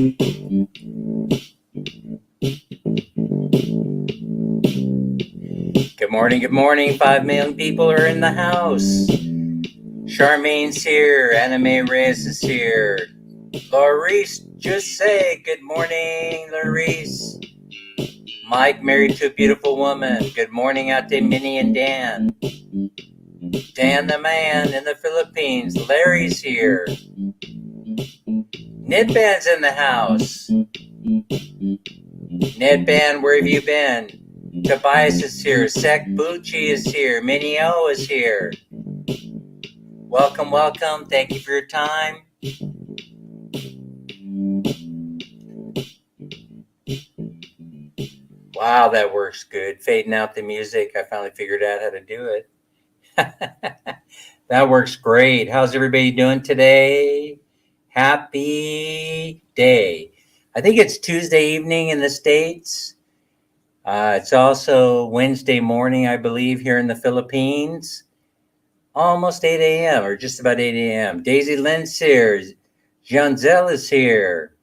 Good morning. 5 million people are in the house. Charmaine's here. Anime Reyes is here. Laurice, just say good morning, Laurice. Mike, married to a beautiful woman. Good morning out to Minnie and Dan. Dan the man in the Philippines. Larry's here. Nedban's in the house. Nedban, where have you been? Tobias is here. Sek Bucci is here. Minnie O is here. Welcome, welcome. Thank you for your time. Wow, that works good. Fading out the music. I finally figured out how to do it. That works great. How's everybody doing today? Happy day. I think it's Tuesday evening in the States. It's also Wednesday morning, I believe, here in the Philippines. Almost 8 a.m. or just about 8 a.m. Daisy Lynn's here. Janzel is here.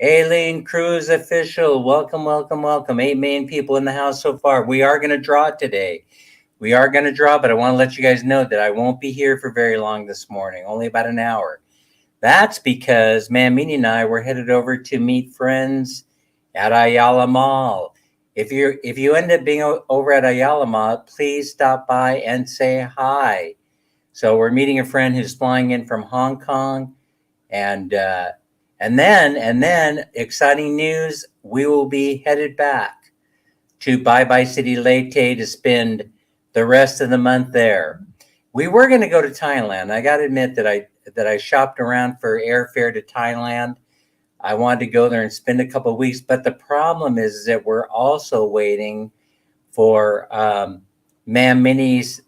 Aileen Cruz official. Welcome, welcome, welcome. 8 million people in the house so far. We are going to draw today. We are going to draw, but I want to let you guys know that I won't be here for very long this morning, only about an hour. That's because Mamini and I were headed over to meet friends at Ayala Mall. If you end up being over at Ayala Mall, please stop by and say hi. So we're meeting a friend who's flying in from Hong Kong, and then exciting news, we will be headed back to Bye Bye City Leyte to spend the rest of the month there. We were going to go to Thailand. I got to admit that I shopped around for airfare to Thailand. I wanted to go there and spend a couple of weeks, but the problem is that we're also waiting for Ma'am Minnie's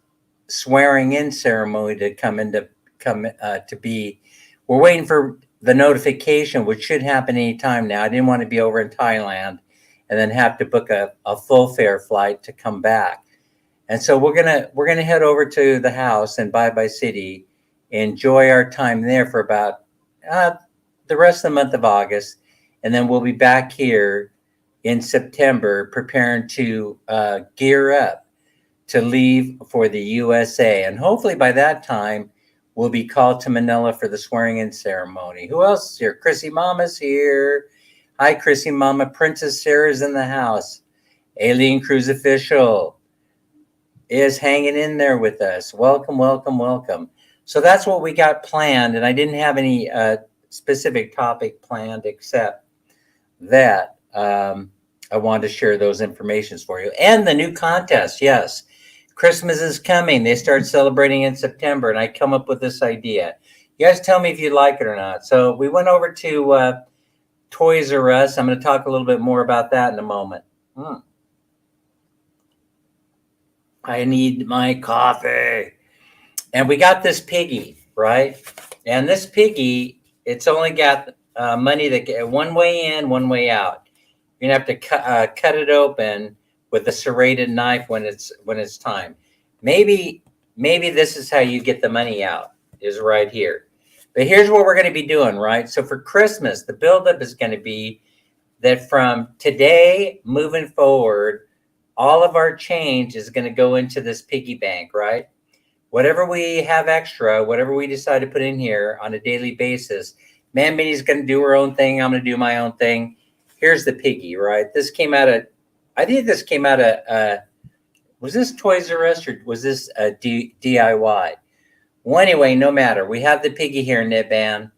swearing-in ceremony to to be. We're waiting for the notification, which should happen anytime now. I didn't want to be over in Thailand and then have to book a full fare flight to come back. And so we're gonna head over to the house in Bye Bye City, enjoy our time there for about the rest of the month of August, and then we'll be back here in September preparing to gear up to leave for the USA. And hopefully by that time, we'll be called to Manila for the swearing-in ceremony. Who else is here? Chrissy Mama's here. Hi, Chrissy Mama. Princess Sarah's in the house. Aileen Cruz official is hanging in there with us. Welcome, welcome, welcome. So that's what we got planned, and I didn't have any specific topic planned except that I wanted to share those informations for you. And the new contest, yes. Christmas is coming. They start celebrating in September, and I come up with this idea. You guys tell me if you like it or not. So we went over to Toys R Us. I'm going to talk a little bit more about that in a moment. I need my coffee. And we got this piggy, right? And this piggy, it's only got money that get one way in, one way out. You're gonna have to cut it open with a serrated knife when it's time. Maybe this is how you get the money out, is right here. But here's what we're going to be doing, right? So for Christmas, the buildup is going to be that from today moving forward, all of our change is going to go into this piggy bank, right? Whatever we have extra, whatever we decide to put in here on a daily basis, Ma'am Minnie's going to do her own thing. I'm going to do my own thing. Here's the piggy, right? This came out of, I think this came out of, was this Toys R Us or was this a DIY? Well, anyway, no matter. We have the piggy here, Nedban.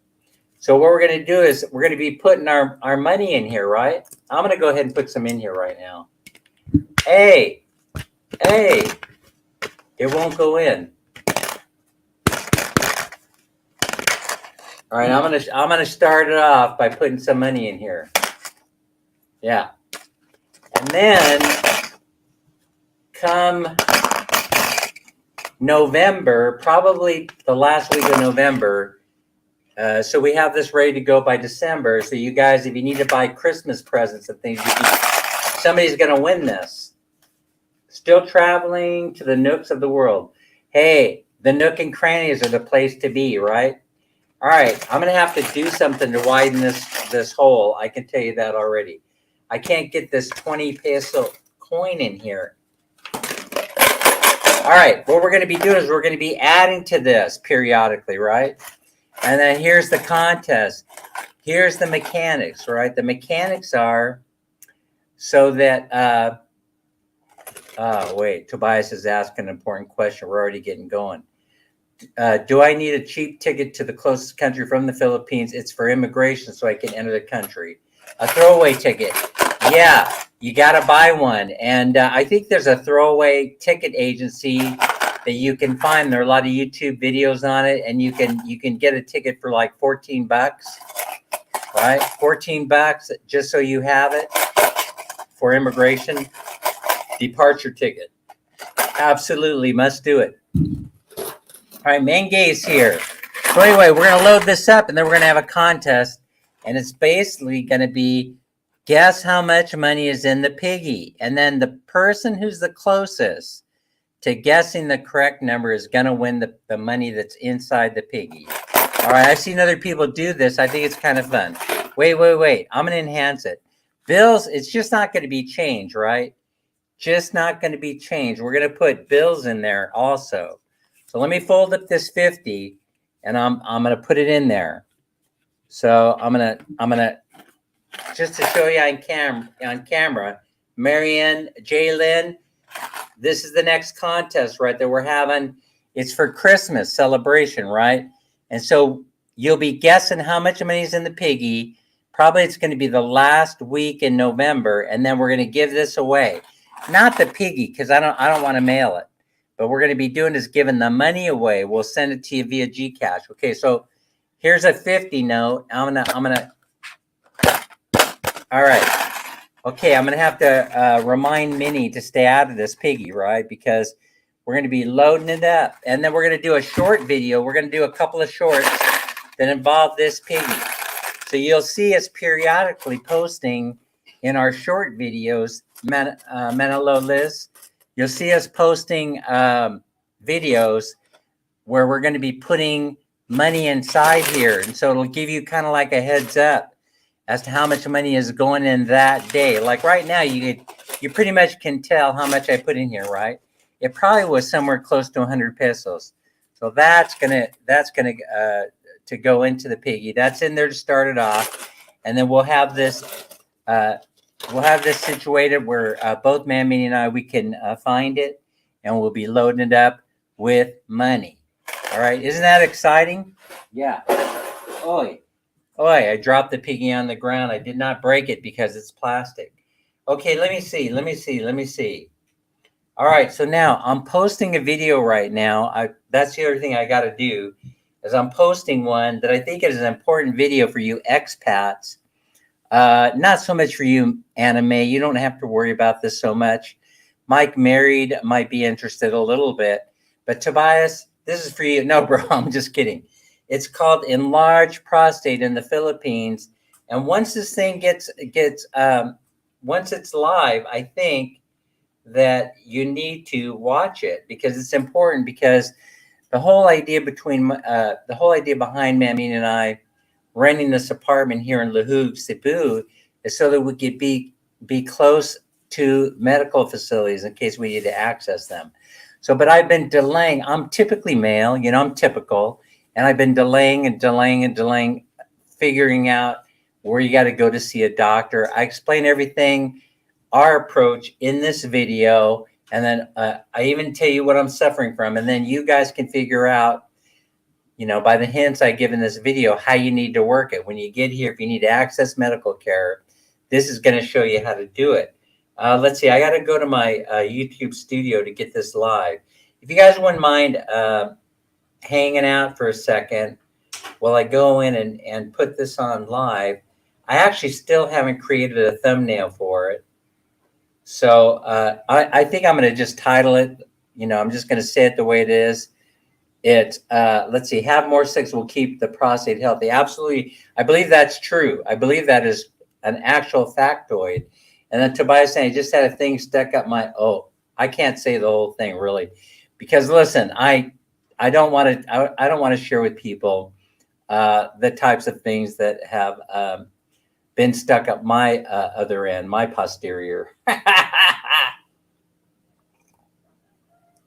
So what we're going to do is we're going to be putting our money in here, right? I'm going to go ahead and put some in here right now. Hey, it won't go in. All right, I'm gonna start it off by putting some money in here. Yeah, and then come November, probably the last week of November. So we have this ready to go by December. So you guys, if you need to buy Christmas presents and things, somebody's gonna win this. Still traveling to the nooks of the world. Hey, the nook and crannies are the place to be, right? All right, I'm gonna have to do something to widen this hole. I can tell you that already. I can't get this 20 peso coin in here. All right, what we're gonna be doing is we're gonna be adding to this periodically, right? And then here's the contest. Here's the mechanics, right? The mechanics are so that, wait, Tobias is asking an important question. We're already getting going. Do I need a cheap ticket to the closest country from the Philippines? It's for immigration so I can enter the country. A throwaway ticket. Yeah, you got to buy one. And I think there's a throwaway ticket agency that you can find. There are a lot of YouTube videos on it, and you can get a ticket for like 14 bucks, right? 14 bucks just so you have it for immigration. Departure ticket. Absolutely must do it. All right, Menge's here. So anyway, we're going to load this up, and then we're going to have a contest, and it's basically going to be guess how much money is in the piggy, and then the person who's the closest to guessing the correct number is going to win the money that's inside the piggy. All right, I've seen other people do this. I think it's kind of fun. Wait. I'm going to enhance it. Bills, it's just not going to be change, right? Just not going to be change. We're going to put bills in there also. So let me fold up this 50, and I'm going to put it in there. So I'm gonna just to show you on camera, Marianne, Jaylyn, this is the next contest, right, that we're having. It's for Christmas celebration, right? And so you'll be guessing how much money is in the piggy. Probably it's going to be the last week in November, and then we're going to give this away. Not the piggy, because I don't want to mail it. But we're going to be doing is giving the money away. We'll send it to you via GCash. Okay, so here's a 50 note. I'm gonna. All right. Okay, I'm gonna have to remind Minnie to stay out of this piggy, right? Because we're going to be loading it up, and then we're going to do a short video. We're going to do a couple of shorts that involve this piggy. So you'll see us periodically posting in our short videos. Manolo Liz. You'll see us posting videos where we're going to be putting money inside here. And so it'll give you kind of like a heads up as to how much money is going in that day. Like right now, you pretty much can tell how much I put in here, right? It probably was somewhere close to 100 pesos. So that's gonna to go into the piggy. That's in there to start it off. And then we'll have this situated where both Mammy and I, we can find it, and we'll be loading it up with money. All right, isn't that exciting? Yeah. Oi, I dropped the piggy on the ground. I did not break it because it's plastic. Okay, let me see. All right, so now I'm posting a video right now. That's the other thing I got to do is I'm posting one that I think is an important video for you expats. Not so much for you, Anime. You don't have to worry about this so much. Mike Married might be interested a little bit. But Tobias, this is for you. No, bro, I'm just kidding. It's called Enlarged Prostate in the Philippines. And once this thing once it's live, I think that you need to watch it because it's important, because the whole idea behind Mamie and I renting this apartment here in Lahug, Cebu, is so that we could be close to medical facilities in case we need to access them. So, but I've been delaying. I'm typically male, I'm typical, and I've been delaying, figuring out where you got to go to see a doctor. I explain everything, our approach in this video, and then I even tell you what I'm suffering from, and then you guys can figure out, by the hints I give in this video, how you need to work it. When you get here, if you need to access medical care, this is going to show you how to do it. Let's see. I got to go to my YouTube studio to get this live. If you guys wouldn't mind hanging out for a second while I go in and put this on live. I actually still haven't created a thumbnail for it. So I think I'm going to just title it, I'm just going to say it the way it is. Let's see, have more sex will keep the prostate healthy. Absolutely. I believe that's true. I believe that is an actual factoid. And then Tobias saying, I just had a thing stuck up I can't say the whole thing really, because listen, I don't want to share with people the types of things that have been stuck up my other end, my posterior.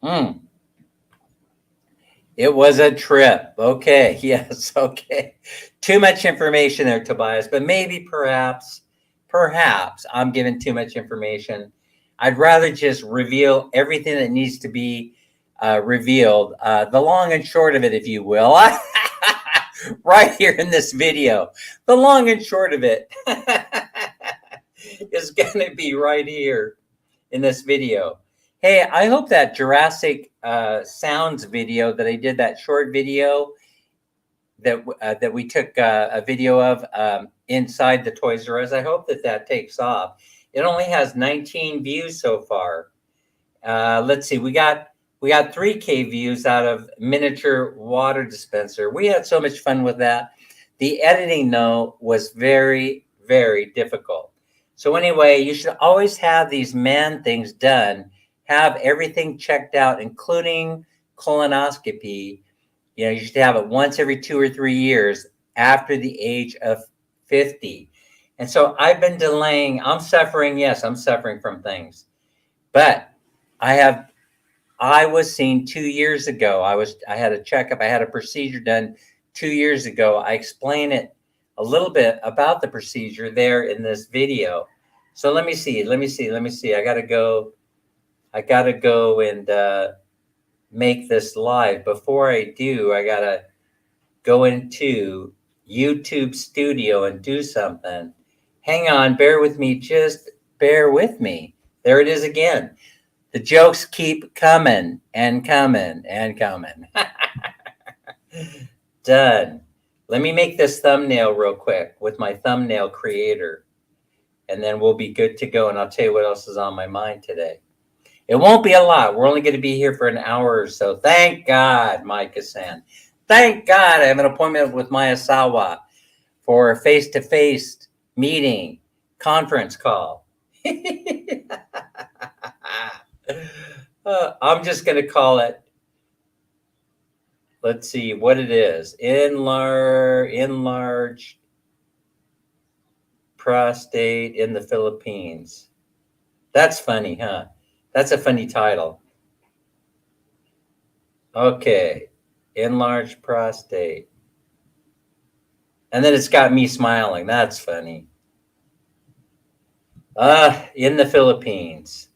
Mm. It was a trip. Okay. Yes. Okay. Too much information there, Tobias, but maybe perhaps I'm giving too much information. I'd rather just reveal everything that needs to be revealed, the long and short of it, if you will, right here in this video. The long and short of it is going to be right here in this video. Hey, I hope that Jurassic Sounds video that I did, that short video that we took a video of inside the Toys R Us, I hope that takes off. It only has 19 views so far. Let's see, we got 3K views out of miniature water dispenser. We had so much fun with that. The editing, though, was very, very difficult. So anyway, you should always have these man things done. Have everything checked out, including colonoscopy. You know, you should have it once every 2 or 3 years after the age of 50. And so I've been delaying. I'm suffering. Yes, I'm suffering from things. But I was seen 2 years ago. I had a checkup. I had a procedure done 2 years ago. I explain it a little bit about the procedure there in this video. So let me see. I gotta go and make this live. Before I do, I gotta go into YouTube Studio and do something. Hang on, bear with me. Just bear with me. There it is again. The jokes keep coming and coming and coming. Done. Let me make this thumbnail real quick with my thumbnail creator, and then we'll be good to go. And I'll tell you what else is on my mind today. It won't be a lot. We're only going to be here for an hour or so. Thank God, Micah-san. Thank God I have an appointment with Maya Sawa for a face-to-face meeting, conference call. I'm just going to call it, let's see what it is. Enlarged prostate in the Philippines. That's funny, huh? That's a funny title. Okay. Enlarged prostate. And then it's got me smiling. That's funny. In the Philippines.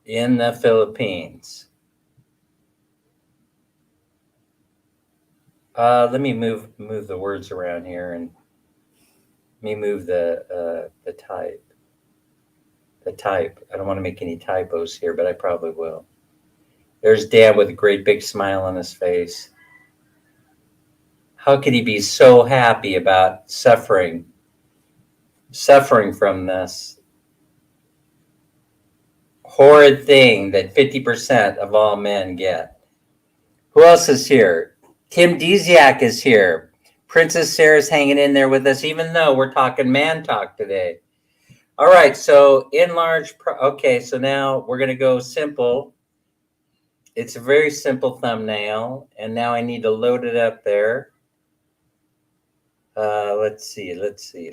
In the Philippines. Let me move the words around here, and let me move the type. The type. I don't want to make any typos here, but I probably will. There's Dan with a great big smile on his face. How could he be so happy about suffering from this horrid thing that 50% of all men get? Who else is here? Tim Desiak is here. Princess Sarah's hanging in there with us, even though we're talking man talk today. All right, so okay, so now we're going to go simple. It's a very simple thumbnail, and now I need to load it up there. Let's see. Let's see.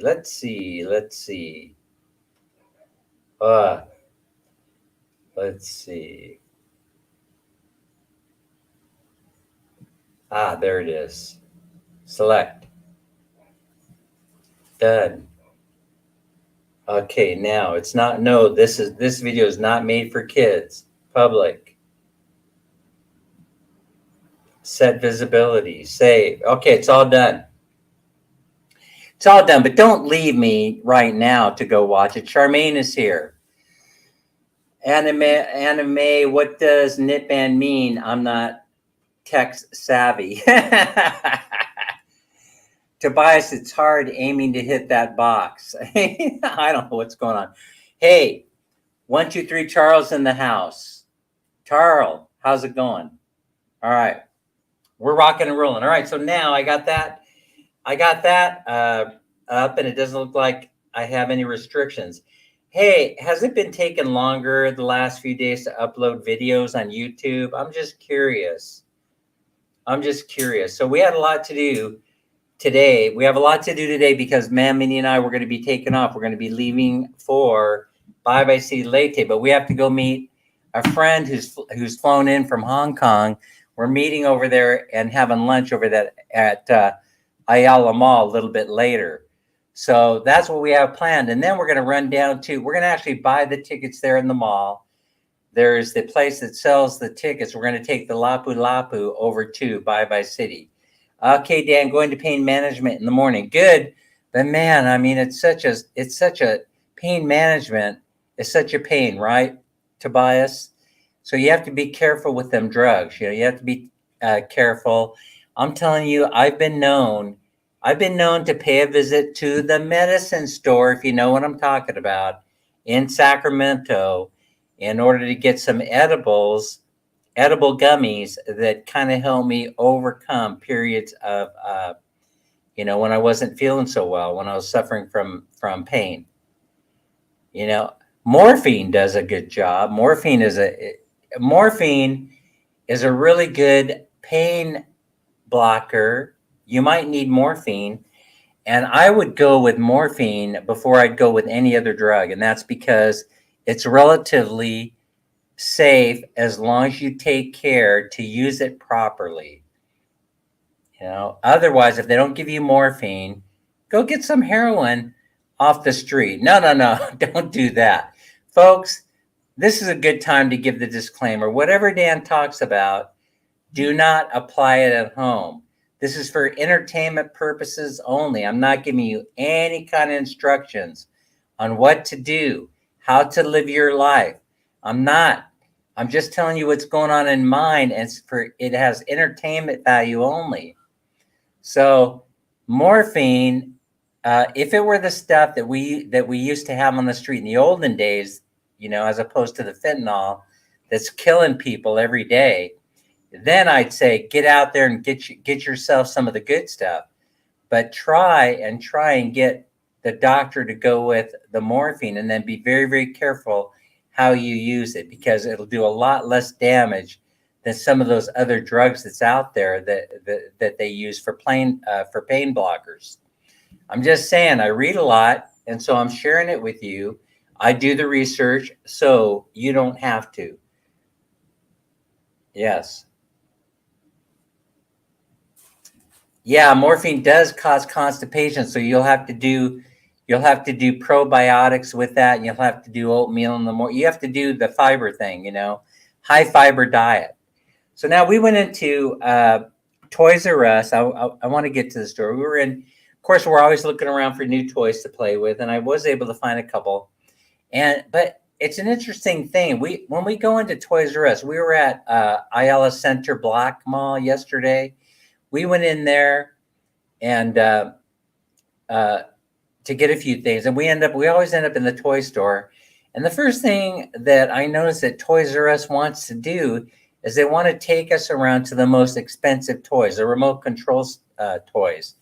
There it is. Select. Done. Okay, now it's not, no, this video is not made for kids. Public. Set visibility. Save. Okay, it's all done. It's all done, but don't leave me right now to go watch it. Charmaine is here. Anime, what does knitband mean? I'm not tech savvy. Tobias, it's hard aiming to hit that box. I don't know what's going on. Hey, 1, 2, 3, Charles in the house. Charles, how's it going? All right. We're rocking and rolling. All right, so now I got that up, and it doesn't look like I have any restrictions. Hey, has it been taking longer the last few days to upload videos on YouTube? I'm just curious. So we had a lot to do today. We have a lot to do today because Minnie and I were going to be taking off. We're going to be leaving for Bye Bye City Leyte, but we have to go meet a friend who's flown in from Hong Kong. We're meeting over there and having lunch over that at Ayala Mall a little bit later. So that's what we have planned. And then we're going to run down to, we're going to actually buy the tickets there in the mall. There's the place that sells the tickets. We're going to take the Lapu Lapu over to Bye Bye City. Okay, Dan, going to pain management in the morning. Good. But man, I mean, it's such a pain management is such a pain, right, Tobias? So you have to be careful with them drugs. You know, you have to be careful. I'm telling you, I've been known to pay a visit to the medicine store, if you know what I'm talking about, in Sacramento, in order to get some edible gummies that kind of help me overcome periods of, when I wasn't feeling so well, when I was suffering from pain. You know, morphine does a good job. Morphine is a really good pain blocker. You might need morphine, and I would go with morphine before I'd go with any other drug, and that's because it's relatively safe as long as you take care to use it properly. You know, otherwise, if they don't give you morphine, go get some heroin off the street. No, don't do that. Folks, this is a good time to give the disclaimer. Whatever Dan talks about, do not apply it at home. This is for entertainment purposes only. I'm not giving you any kind of instructions on what to do, how to live your life. I'm just telling you what's going on in mine, and it has entertainment value only. So morphine, if it were the stuff that we used to have on the street in the olden days, as opposed to the fentanyl that's killing people every day, then I'd say get out there and get yourself some of the good stuff. But try and get the doctor to go with the morphine, and then be very, very careful how you use it, because it'll do a lot less damage than some of those other drugs that's out there that they use for pain blockers. I'm just saying, I read a lot, and so I'm sharing it with you. I do the research, so you don't have to. Yes. Yeah, morphine does cause constipation, so you'll have to do probiotics with that, and you'll have to do oatmeal in the morning. You have to do the fiber thing, high fiber diet. So now we went into Toys R Us. I want to get to the store. We were in, of course, we're always looking around for new toys to play with, and I was able to find a couple. But it's an interesting thing. When we go into Toys R Us, we were at Ayala Center Block Mall yesterday. We went in there and to get a few things, and we always end up in the toy store. And the first thing that I noticed that Toys R Us wants to do is they want to take us around to the most expensive toys, the remote control toys.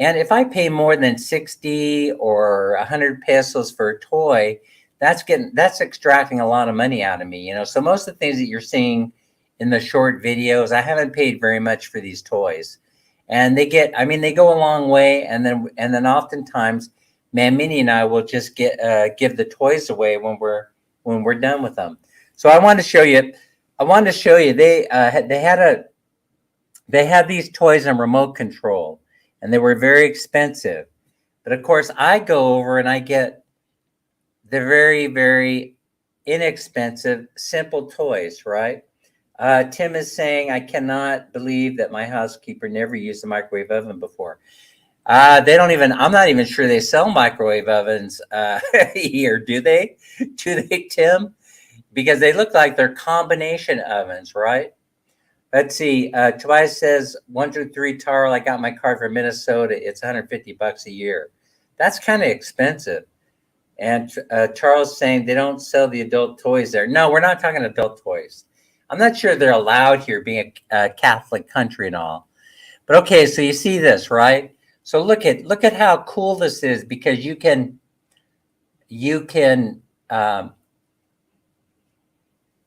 And if I pay more than 60 or 100 pesos for a toy, that's extracting a lot of money out of me. So most of the things that you're seeing in the short videos, I haven't paid very much for these toys, and they go a long way. And then oftentimes, Minnie and I will just give the toys away when we're done with them. So I wanted to show you. They had these toys on remote control, and they were very expensive. But of course, I go over and I get the very, very inexpensive, simple toys, right? Tim is saying, I cannot believe that my housekeeper never used a microwave oven before. I'm not even sure they sell microwave ovens here, do they? Do they, Tim? Because they look like they're combination ovens, right? Let's see. Tobias says, 123 Tarl, I got my card from Minnesota. It's $150 a year. That's kind of expensive. And Charles saying they don't sell the adult toys there. No, we're not talking adult toys. I'm not sure they're allowed here, being a Catholic country and all. But okay, so you see this, right? So look at how cool this is, because you can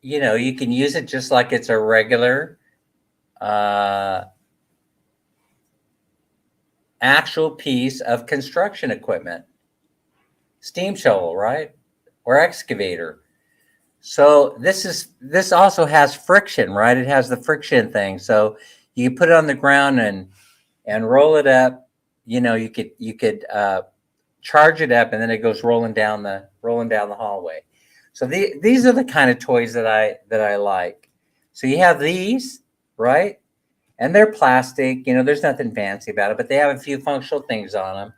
you can use it just like it's a regular actual piece of construction equipment, steam shovel, right? Or excavator. So this also has friction, right? It has the friction thing. So you put it on the ground and roll it up. You could charge it up, and then it goes rolling down the hallway. So these are the kind of toys that I like. So you have these, right? And they're plastic. There's nothing fancy about it, but they have a few functional things on them.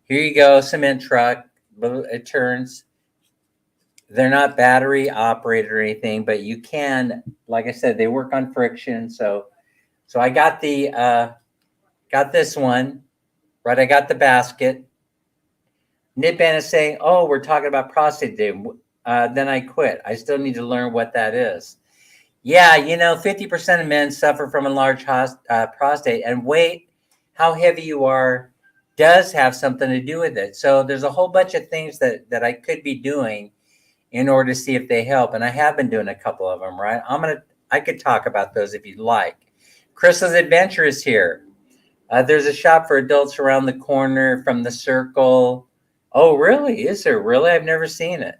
Here you go, cement truck. It turns. They're not battery operated or anything, but you can, like I said, they work on friction. So I got got this one, right? I got the basket. Nitban is saying, "Oh, we're talking about prostate day." Then I quit. I still need to learn what that is. Yeah, 50% of men suffer from enlarged prostate, and weight, how heavy you are, does have something to do with it. So there's a whole bunch of things that I could be doing in order to see if they help. And I have been doing a couple of them, right? I could talk about those if you'd like. Crystal's Adventure is here. There's a shop for adults around the corner from the Circle. Oh, really? Is there really? I've never seen it.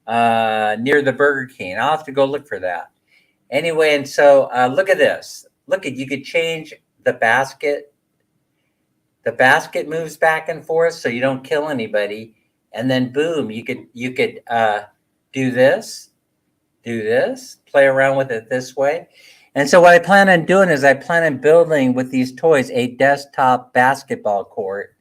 Near the Burger King. I'll have to go look for that. Anyway, and so look at this. You could change the basket. The basket moves back and forth so you don't kill anybody. And then boom, you could do this, play around with it this way. And so what I plan on doing is I plan on building with these toys a desktop basketball court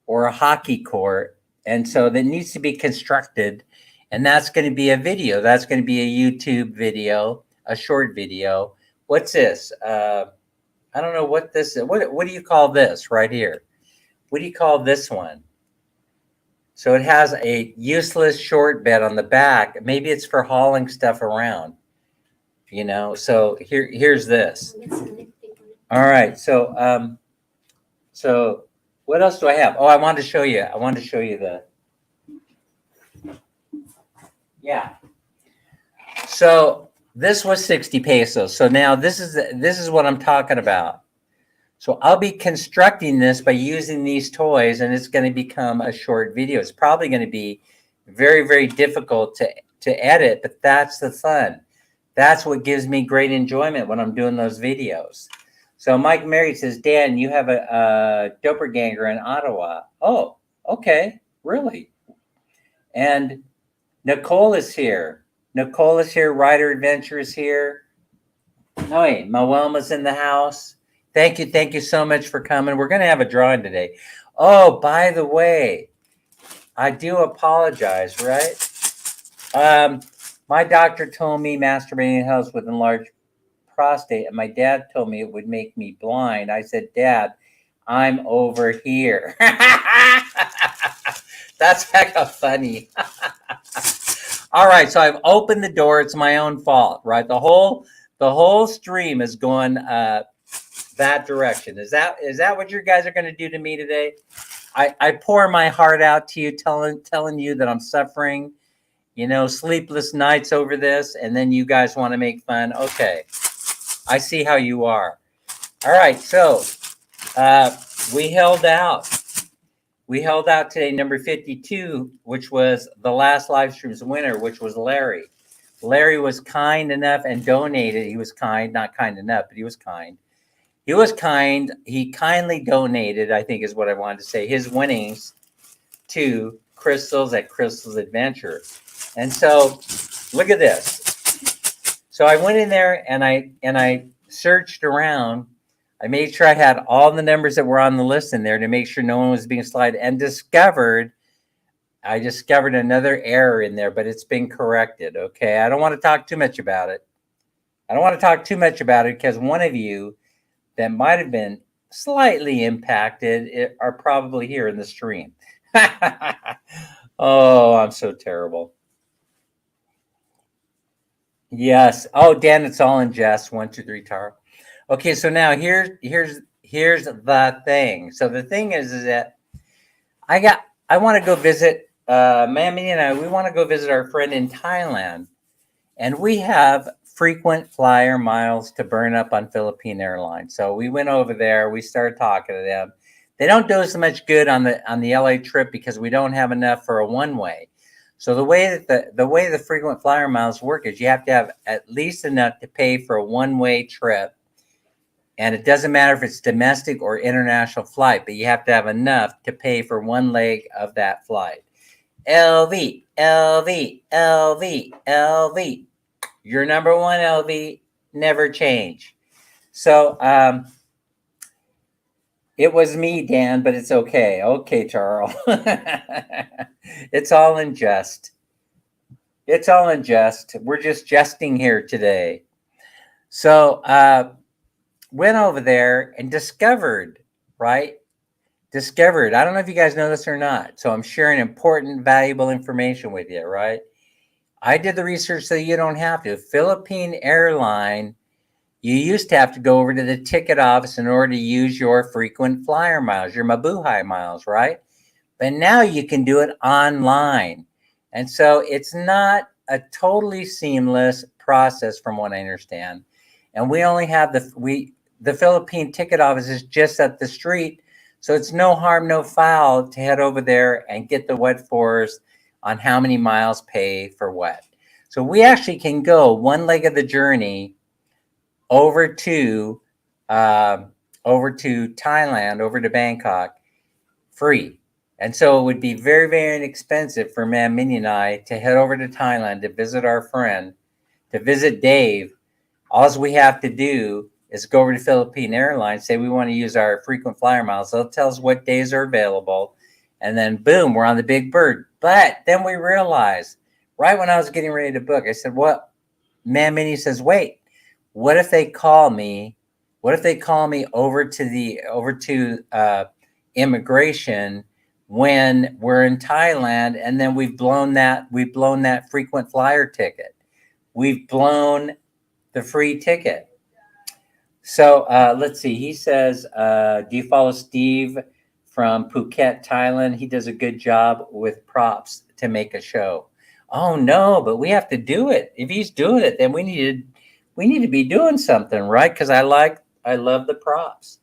or a hockey court. And so that needs to be constructed. And that's going to be a video. That's going to be a YouTube video, a short video. What's this? I don't know what this is. What do you call this right here? What do you call this one? So it has a useless short bed on the back. Maybe it's for hauling stuff around, So here's this. All right. So what else do I have? Oh, I wanted to show you yeah. So this was 60 pesos. So now this is what I'm talking about. So I'll be constructing this by using these toys, and it's going to become a short video. It's probably going to be very, very difficult to edit, but that's the fun. That's what gives me great enjoyment when I'm doing those videos. So Mike Mary says, Dan, you have a doppelganger in Ottawa. Oh, okay, really? And Nicole is here. Ryder Adventure is here. Oh, wait, Mawelma's in the house. Thank you so much for coming. We're going to have a drawing today. Oh, by the way, I do apologize, right? My doctor told me masturbating helps with enlarged prostate, and my dad told me it would make me blind. I said, Dad, I'm over here. That's hecka funny. All right, so I've opened the door. It's my own fault, right? The whole stream is going that direction. Is that what you guys are going to do to me today? I pour my heart out to you, telling you that I'm suffering, sleepless nights over this, and then you guys want to make fun. Okay, I see how you are. All right, so we held out. We held out today, number 52, which was the last live stream's winner, which was Larry. Larry was kind enough and donated. He was kind, not kind enough, but he was kind. He was kind. He kindly donated, I think is what I wanted to say, his winnings to Crystals at Crystals Adventure. And so look at this. So I went in there and I searched around. I made sure I had all the numbers that were on the list in there to make sure no one was being slid, and I discovered another error in there, but it's been corrected. Okay. I don't want to talk too much about it. Because one of you that might have been slightly impacted are probably here in the stream. Oh, I'm so terrible. Yes. Oh, Dan, it's all in jest. 1, 2, 3, Tara. Okay, so now here's the thing. So the thing is that I want to go visit Mammy and I, we want to go visit our friend in Thailand, and we have frequent flyer miles to burn up on Philippine Airlines. So we went over there. We started talking to them. They don't do us much good on the LA trip because we don't have enough for a one way. So the way the frequent flyer miles work is you have to have at least enough to pay for a one way trip, and it doesn't matter if it's domestic or international flight, but you have to have enough to pay for one leg of that flight. LV, LV, LV, LV. Your number one, LV, never change. So it was me, Dan, but it's okay. Okay, Charles. It's all in jest. It's all in jest. We're just jesting here today. So went over there and discovered, right? Discovered. I don't know if you guys know this or not. So I'm sharing important, valuable information with you, right? I did the research so you don't have to. Philippine Airline, you used to have to go over to the ticket office in order to use your frequent flyer miles, your Mabuhay miles, right? But now you can do it online. And so it's not a totally seamless process from what I understand. And we only have the Philippine ticket office is just up the street. So it's no harm, no foul to head over there and get the what fors on how many miles pay for what. So we actually can go one leg of the journey over to Thailand, over to Bangkok, free. And so it would be very, very inexpensive for Mam Minnie and I to head over to Thailand to visit our friend, to visit Dave. All we have to do is go over to Philippine Airlines, say we want to use our frequent flyer miles. They'll tell us what days are available. And then boom, we're on the big bird. But then we realized, right when I was getting ready to book, I said, what? Man Minnie says, wait, what if they call me? What if they call me over to immigration when we're in Thailand, and then we've blown that frequent flyer ticket. We've blown the free ticket. So let's see. He says, do you follow Steve from Phuket, Thailand? He does a good job with props to make a show. Oh no, but we have to do it. If he's doing it, then we need to be doing something, right? Because I love the props.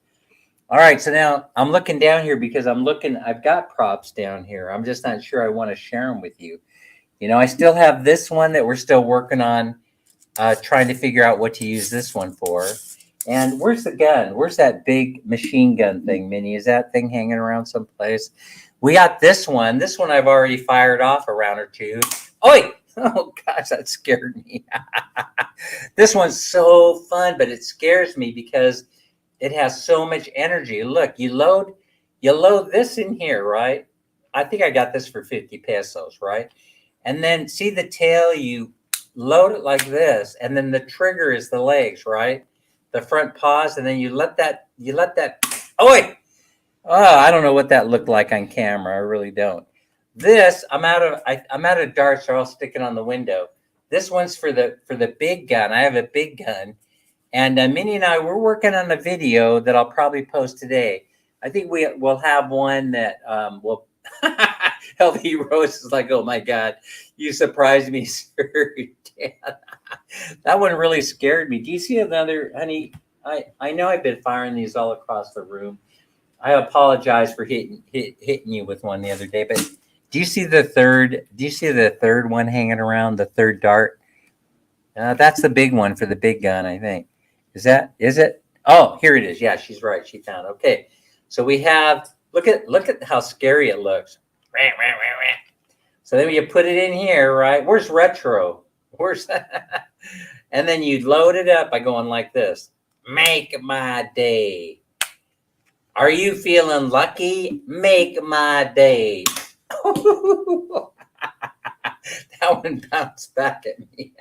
All right, so now I'm looking down here because I've got props down here. I'm just not sure I want to share them with you. You know, I still have this one that we're still working on, trying to figure out what to use this one for. And where's the gun? Where's that big machine gun thing, Minnie? Is that thing hanging around someplace? We got this one. This one I've already fired off a round or two. Oi! Oh, gosh, that scared me. This one's so fun, but it scares me because it has so much energy. Look, you load this in here, right? I think I got this for 50 pesos, right? And then see the tail, you load it like this, and then the trigger is the legs, right? The front paws, and then you let that, oh, wait. Oh, I don't know what that looked like on camera. I really don't. This, I'm out of darts, or I'll stick it on the window. This one's for the big gun. I have a big gun. And Minnie and I, we're working on a video that I'll probably post today. I think we'll have one that will. LV Rose is like, oh my God, you surprised me, sir. That one really scared me. Do you see another, honey? I know I've been firing these all across the room. I apologize for hitting you with one the other day, but do you see the third? Do you see the third one hanging around? The third dart? That's the big one for the big gun, I think. Is it? Oh, here it is. Yeah, she's right. She found it. Okay. So we have, look at how scary it looks. So then you put it in here, right? Where's retro? Where's that? And then you load it up by going like this. Make my day. Are you feeling lucky? Make my day. That one bounced back at me.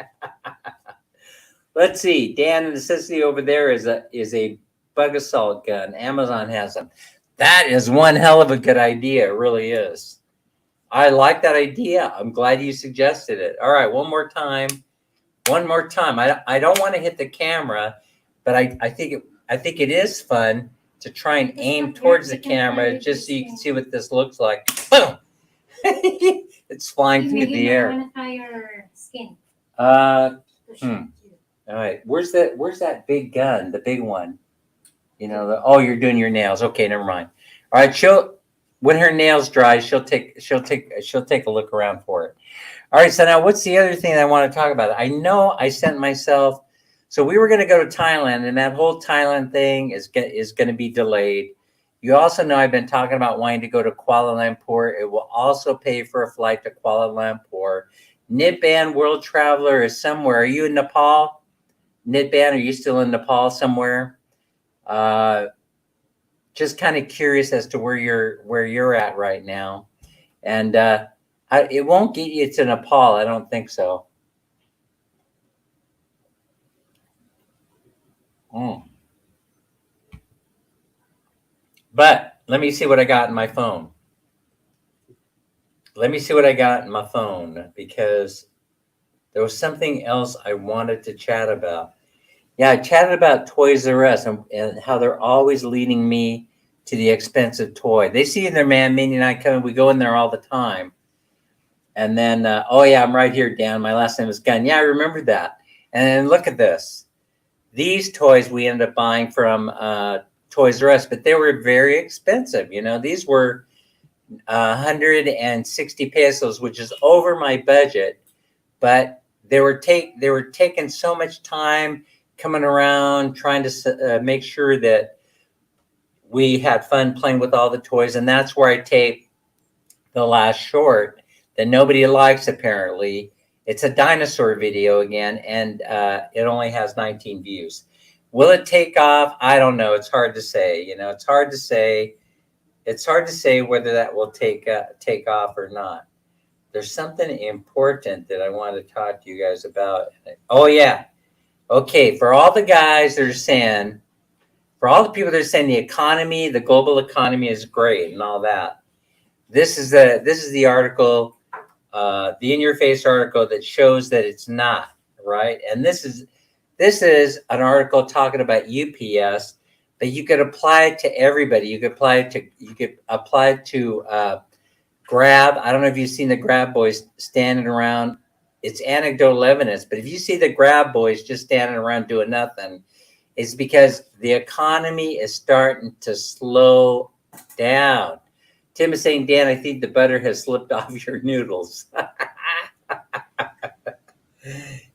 Let's see. Dan, the necessity over there is a bug assault gun. Amazon has them. That is one hell of a good idea. It really is. I like that idea. I'm glad you suggested it. All right, one more time. I don't want to hit the camera, but I think it is fun to try and aim towards the camera just so you can see what this looks like. Boom. It's flying through Maybe the you air. want to try your skin. Uh, To shoot you. all right. Where's that big gun? The big one. You know. Oh, you're doing your nails. Okay, never mind. All right. When her nails dry, she'll take a look around for it. All right. So now, what's the other thing I want to talk about? I know I sent myself. So we were going to go to Thailand, and that whole Thailand thing is going to be delayed. You also know I've been talking about wanting to go to Kuala Lumpur. It will also pay for a flight to Kuala Lumpur. Nitban World Traveler is somewhere. Are you in Nepal? Nitban, are you still in Nepal somewhere? Just kind of curious as to where you're at right now, and it won't get you to Nepal. I don't think so. But let me see what I got in my phone. Because there was something else I wanted to chat about. Yeah, I chatted about Toys R Us and how they're always leading me to the expensive toy. They see their man, Minnie and I coming. We go in there all the time. And then, oh yeah, I'm right here, Dan. My last name is Gunn. Yeah, I remember that. And then look at this. These toys we ended up buying from Toys R Us, but they were very expensive. You know, these were 160 pesos, which is over my budget. But they were taking so much time coming around, trying to make sure that we had fun playing with all the toys. And that's where I taped the last short that nobody likes, apparently. It's a dinosaur video again, and it only has 19 views. Will it take off? I don't know. It's hard to say. You know, it's hard to say. It's hard to say whether that will take off or not. There's something important that I want to talk to you guys about. Oh yeah. Okay, for all the guys that are saying, for all the people that are saying the global economy is great and all that. This is the article, the in your face article that shows that it's not, right? And this is an article talking about UPS, but you could apply it to everybody. You could apply it to Grab. I don't know if you've seen the Grab boys standing around. It's anecdotal evidence, but if you see the Grab boys just standing around doing nothing, it's because the economy is starting to slow down. Tim is saying, Dan, I think the butter has slipped off your noodles.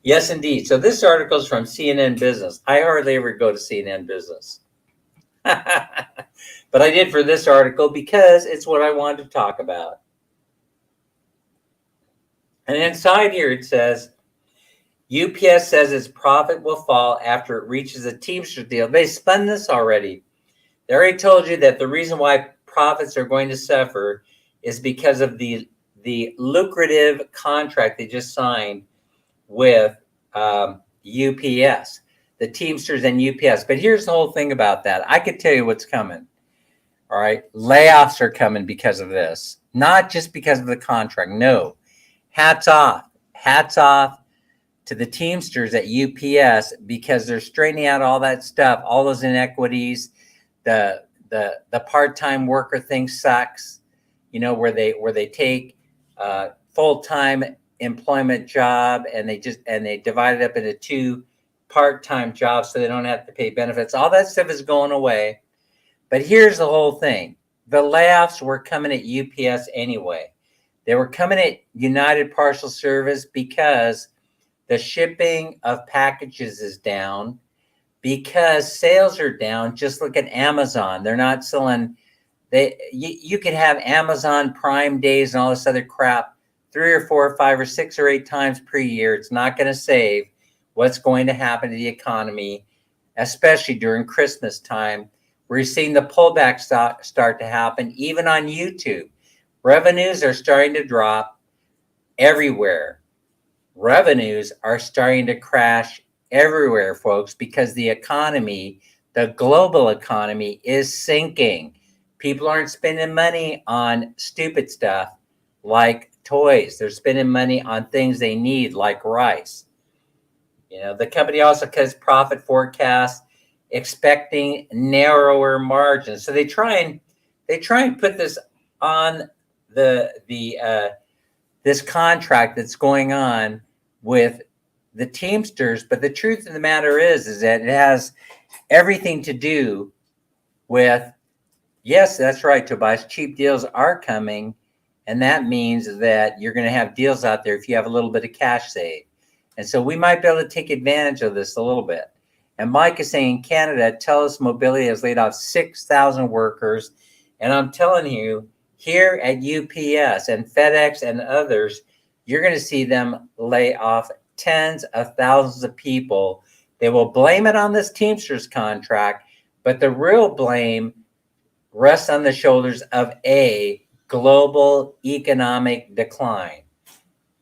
Yes, indeed. So this article is from CNN Business. I hardly ever go to CNN Business. But I did for this article because it's what I wanted to talk about. And inside here it says, UPS says its profit will fall after it reaches a Teamsters deal. They spun this already. They already told you that the reason why profits are going to suffer is because of the lucrative contract they just signed with UPS, the Teamsters and UPS. But here's the whole thing about that. I could tell you what's coming. All right. Layoffs are coming because of this, not just because of the contract. No. Hats off to the Teamsters at UPS because they're straightening out all that stuff, all those inequities. The part-time worker thing sucks, you know, where they take full-time employment job and they divide it up into two part-time jobs so they don't have to pay benefits. All that stuff is going away. But here's the whole thing. The layoffs were coming at UPS anyway. They were coming at United Parcel Service because the shipping of packages is down, because sales are down. Just look at Amazon. They're not selling. You could have Amazon Prime days and all this other crap 3 or 4 or 5 or 6 or 8 times per year. It's not going to save what's going to happen to the economy, especially during Christmas time. We're seeing the pullback start to happen, even on YouTube. Revenues are starting to drop everywhere. Revenues are starting to crash everywhere, folks, because the economy, the global economy, is sinking. People aren't spending money on stupid stuff like toys. They're spending money on things they need, like rice. You know, the company also cuts profit forecasts, expecting narrower margins. So they try and put this on the this contract that's going on with the Teamsters. But the truth of the matter is that it has everything to do with, yes, that's right, Tobias, cheap deals are coming. And that means that you're going to have deals out there if you have a little bit of cash saved. And so we might be able to take advantage of this a little bit. And Mike is saying in Canada, TELUS Mobility has laid off 6,000 workers. And I'm telling you, here at UPS and FedEx and others, you're going to see them lay off tens of thousands of people. They will blame it on this Teamsters contract, but the real blame rests on the shoulders of a global economic decline.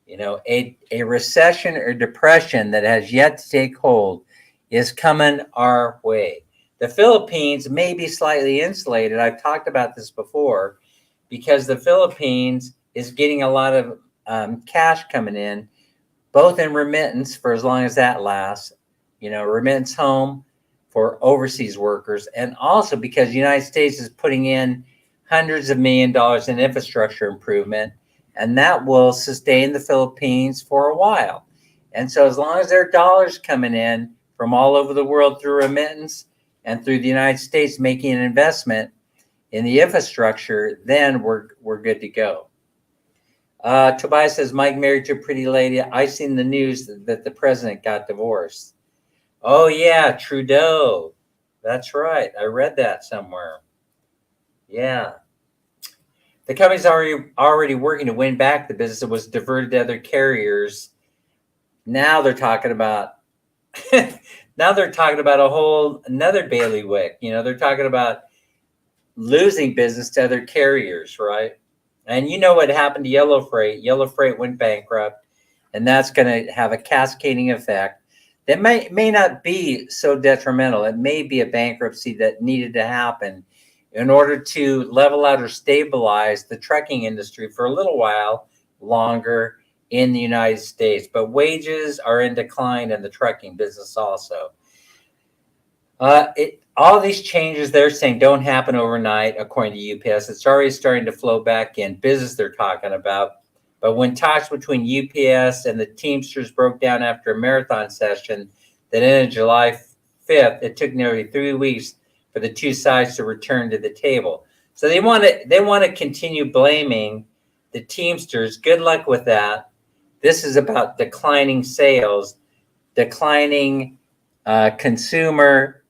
You know, a recession or depression that has yet to take hold is coming our way. The Philippines may be slightly insulated. I've talked about this before because the Philippines is getting a lot of cash coming in, both in remittance for as long as that lasts, you know, remittance home for overseas workers, and also because the United States is putting in hundreds of $1 millions in infrastructure improvement, and that will sustain the Philippines for a while. And so as long as there are dollars coming in from all over the world through remittance and through the United States making an investment in the infrastructure, then we're good to go. Tobias says, Mike married to a pretty lady. I seen the news that the president got divorced. Oh, yeah, Trudeau. That's right. I read that somewhere. Yeah. The company's already working to win back the business that was diverted to other carriers. Now they're talking about another bailiwick. You know, they're talking about losing business to other carriers, right? And you know what happened to Yellow Freight? Yellow Freight went bankrupt, and that's going to have a cascading effect that may not be so detrimental. It may be a bankruptcy that needed to happen in order to level out or stabilize the trucking industry for a little while longer in the United States. But wages are in decline in the trucking business also. All these changes they're saying don't happen overnight, according to UPS. It's already starting to flow back in business they're talking about. But when talks between UPS and the Teamsters broke down after a marathon session that ended July 5th, it took nearly 3 weeks for the two sides to return to the table. So they want to continue blaming the Teamsters. Good luck with that. This is about declining sales, declining consumer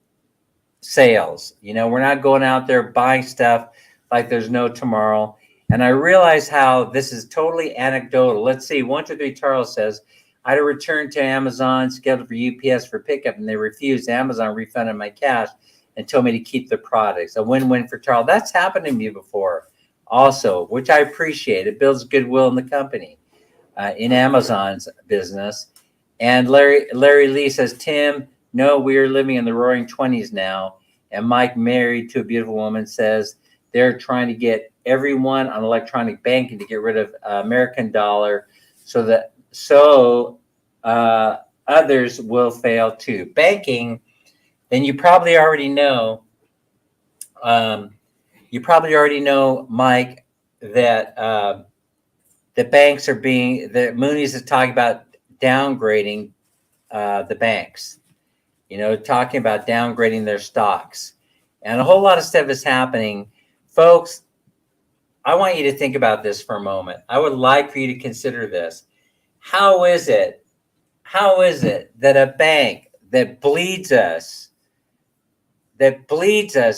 sales. You know, we're not going out there buying stuff like there's no tomorrow. And I realize how this is totally anecdotal. Let's see. 123 Charles says, I had to return to Amazon scheduled for UPS for pickup, and they refused. Amazon refunded my cash and told me to keep the products. A win-win for Charles. That's happened to me before also, which I appreciate. It builds goodwill in the company, in Amazon's business. And Larry Lee says, Tim, no, we are living in the roaring 20s now. And Mike, married to a beautiful woman, says they're trying to get everyone on electronic banking to get rid of American dollar so others will fail too. Banking, then you probably already know, Mike, that the banks are that Moody's is talking about downgrading the banks, you know, talking about downgrading their stocks. And a whole lot of stuff is happening. Folks, I want you to think about this for a moment. I would like for you to consider this. How is it that a bank that bleeds us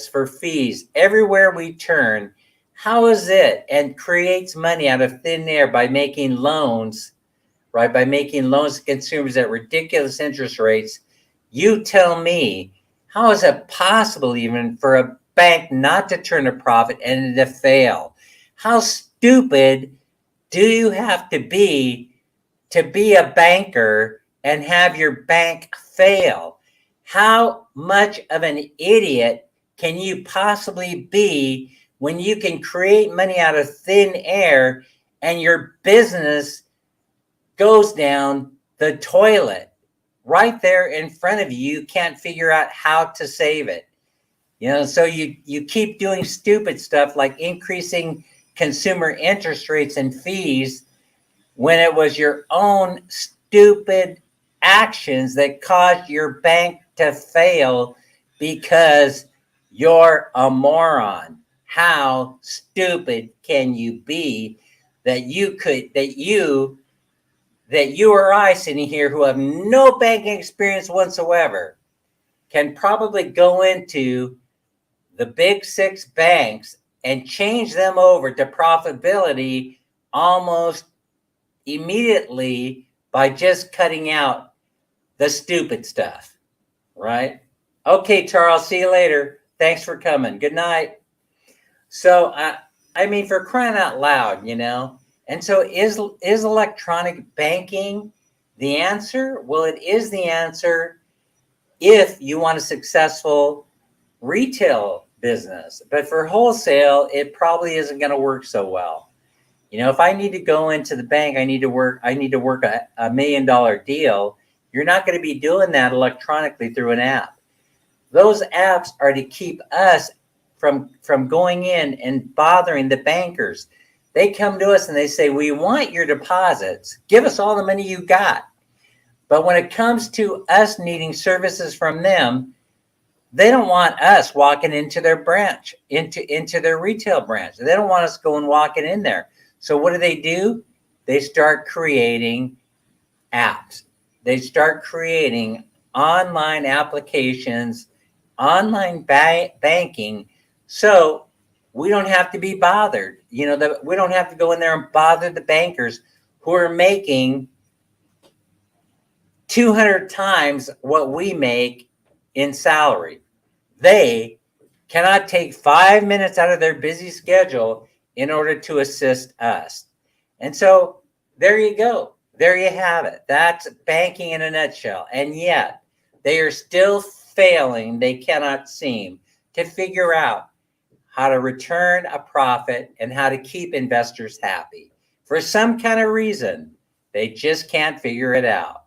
for fees everywhere we turn, how is it and creates money out of thin air by making loans, right? By making loans to consumers at ridiculous interest rates. You tell me, how is it possible even for a bank not to turn a profit and to fail? How stupid do you have to be a banker and have your bank fail? How much of an idiot can you possibly be when you can create money out of thin air and your business goes down the toilet right there in front of you? You can't figure out how to save it. You know, so you keep doing stupid stuff like increasing consumer interest rates and fees when it was your own stupid actions that caused your bank to fail because you're a moron. How stupid can you be that you or I sitting here who have no banking experience whatsoever can probably go into the big six banks and change them over to profitability almost immediately by just cutting out the stupid stuff, right? Okay, Charles, see you later. Thanks for coming. Good night. So, I mean, for crying out loud, And so, is electronic banking the answer? Well, it is the answer if you want a successful retail business. But for wholesale, it probably isn't going to work so well. If I need to go into the bank, I need to work a $1 million deal. You're not going to be doing that electronically through an app. Those apps are to keep us from going in and bothering the bankers. They come to us and they say, we want your deposits. Give us all the money you got. But when it comes to us needing services from them, they don't want us walking into their branch, into their retail branch. They don't want us walking in there. So what do? They start creating apps. They start creating online applications, online banking. So we don't have to be bothered. We don't have to go in there and bother the bankers who are making 200 times what we make in salary. They cannot take 5 minutes out of their busy schedule in order to assist us. And so there you go. There you have it. That's banking in a nutshell. And yet they are still failing. They cannot seem to figure out how to return a profit and how to keep investors happy. For some kind of reason, they just can't figure it out.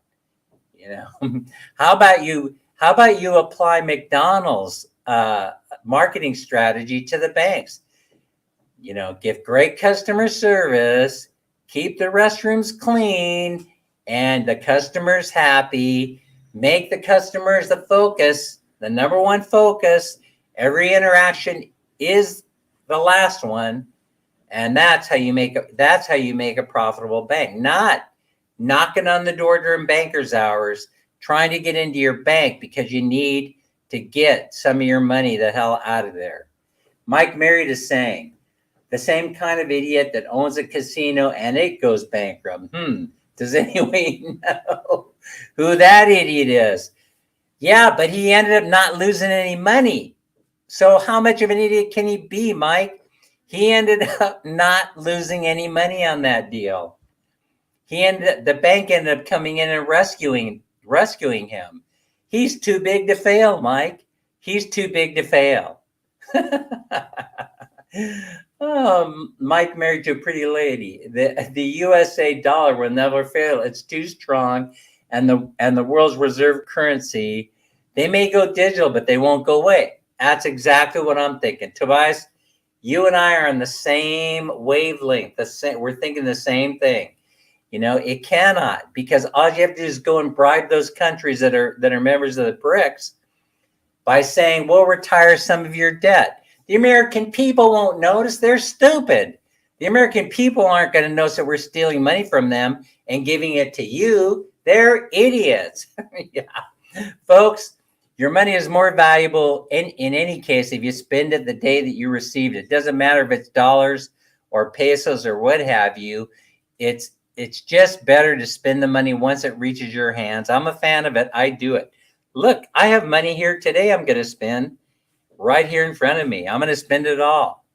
How about you apply McDonald's marketing strategy to the banks? Give great customer service, keep the restrooms clean, and the customers happy. Make the customers the focus, the number one focus. Every interaction is the last one, and that's how you make a profitable bank. Not knocking on the door during bankers' hours, trying to get into your bank because you need to get some of your money the hell out of there. Mike Merritt is saying, the same kind of idiot that owns a casino and it goes bankrupt. Does anyone know who that idiot is? Yeah, but he ended up not losing any money. So how much of an idiot can he be, Mike? He ended up not losing any money on that deal. The bank ended up coming in and rescuing him. He's too big to fail, Mike. He's too big to fail. Mike married to a pretty lady. The USA dollar will never fail. It's too strong, and the world's reserve currency. They may go digital, but they won't go away. That's exactly what I'm thinking. Tobias, you and I are on the same wavelength. We're thinking the same thing. It cannot, because all you have to do is go and bribe those countries that are members of the BRICS by saying, we'll retire some of your debt. The American people won't notice. They're stupid. The American people aren't going to notice that we're stealing money from them and giving it to you. They're idiots. Yeah. Folks, your money is more valuable in any case if you spend it the day that you received it. It doesn't matter if it's dollars or pesos or what have you. It's just better to spend the money once it reaches your hands. I'm a fan of it. I do it. Look, I have money here today I'm going to spend right here in front of me. I'm going to spend it all.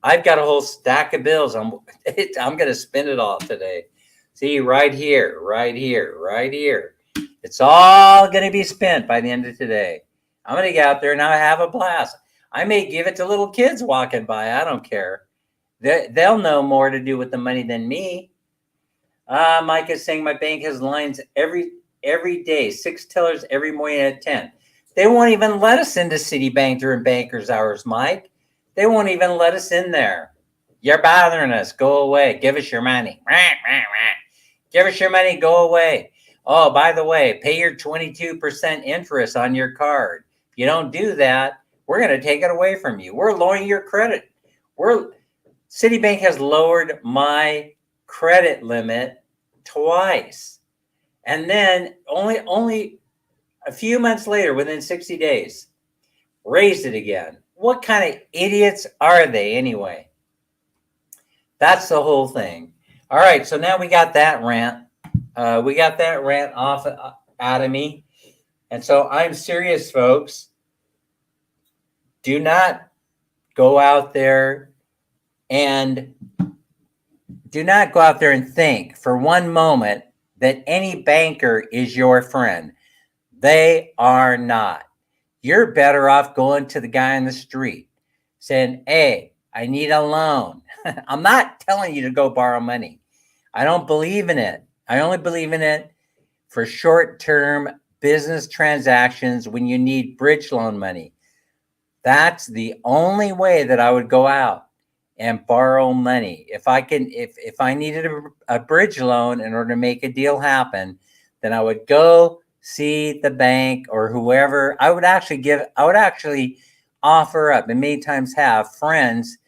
I've got a whole stack of bills. I'm going to spend it all today. See, right here, right here, right here. It's all going to be spent by the end of today. I'm going to get out there and I have a blast. I may give it to little kids walking by. I don't care. They'll know more to do with the money than me. Mike is saying my bank has lines every day, 6 tellers every morning at 10. They won't even let us into Citibank during bankers' hours, Mike. They won't even let us in there. You're bothering us. Go away. Give us your money. Give us your money. Go away. Oh, by the way, pay your 22% interest on your card. If you don't do that, we're going to take it away from you. We're lowering your credit. Citibank has lowered my credit limit twice. And then only a few months later, within 60 days, raised it again. What kind of idiots are they anyway? That's the whole thing. All right, so now we got that rant. Off out of me. And so I'm serious, folks. Do not go out there and think for one moment that any banker is your friend. They are not. You're better off going to the guy on the street saying, hey, I need a loan. I'm not telling you to go borrow money. I don't believe in it. I only believe in it for short-term business transactions when you need bridge loan money. That's the only way that I would go out and borrow money. If I needed a bridge loan in order to make a deal happen, then I would go see the bank or whoever. I would actually offer up, and many times have, friends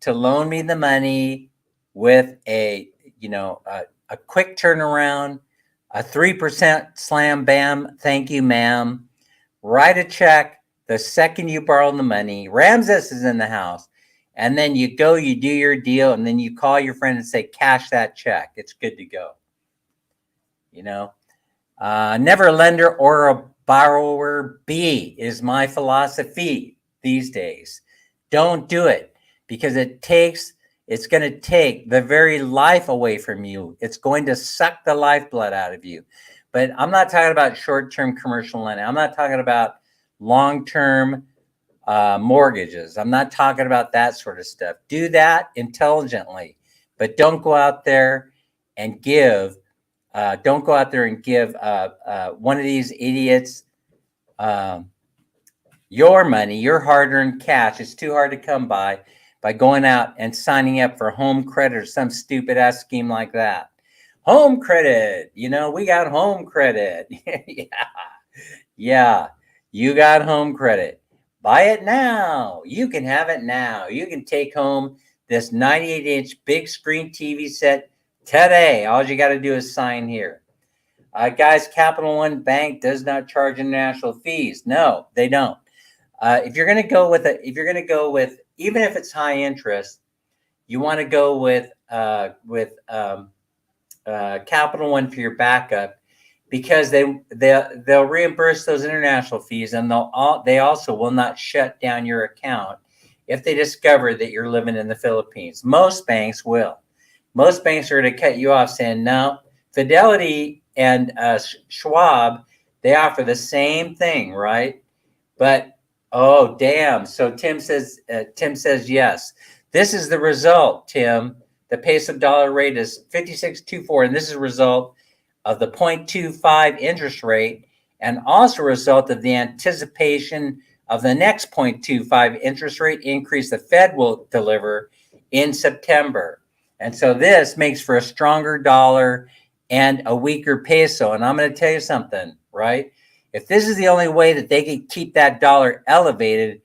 to loan me the money with a quick turnaround, a 3% slam bam, thank you, ma'am. Write a check the second you borrow the money. Ramses is in the house. And then you do your deal, and then you call your friend and say, cash that check. It's good to go. Never a lender or a borrower be is my philosophy these days. Don't do it, because it's going to take the very life away from you. It's going to suck the lifeblood out of you. But I'm not talking about short-term commercial lending. I'm not talking about long-term mortgages. I'm not talking about that sort of stuff. Do that intelligently, but don't go out there and give. Don't go out there and give one of these idiots your money, your hard-earned cash. It's too hard to come by going out and signing up for home credit or some stupid ass scheme like that. Home credit, we got home credit. Yeah, you got home credit. Buy it now. You can have it now. You can take home this 98-inch big screen TV set today. All you got to do is sign here. Guys, Capital One Bank does not charge international fees. No, they don't. If you're going to go with, even if it's high interest, you want to go with Capital One for your backup, because they'll reimburse those international fees, and they also will not shut down your account if they discover that you're living in the Philippines. Most banks will. Most banks are going to cut you off, saying no. Fidelity and Schwab, they offer the same thing, right? But oh damn! So Tim says yes. This is the result, Tim. The peso dollar rate is 56.24, and this is a result of the 0.25 interest rate, and also a result of the anticipation of the next 0.25 interest rate increase the Fed will deliver in September. And so this makes for a stronger dollar and a weaker peso. And I'm going to tell you something, right? If this is the only way that they can keep that dollar elevated,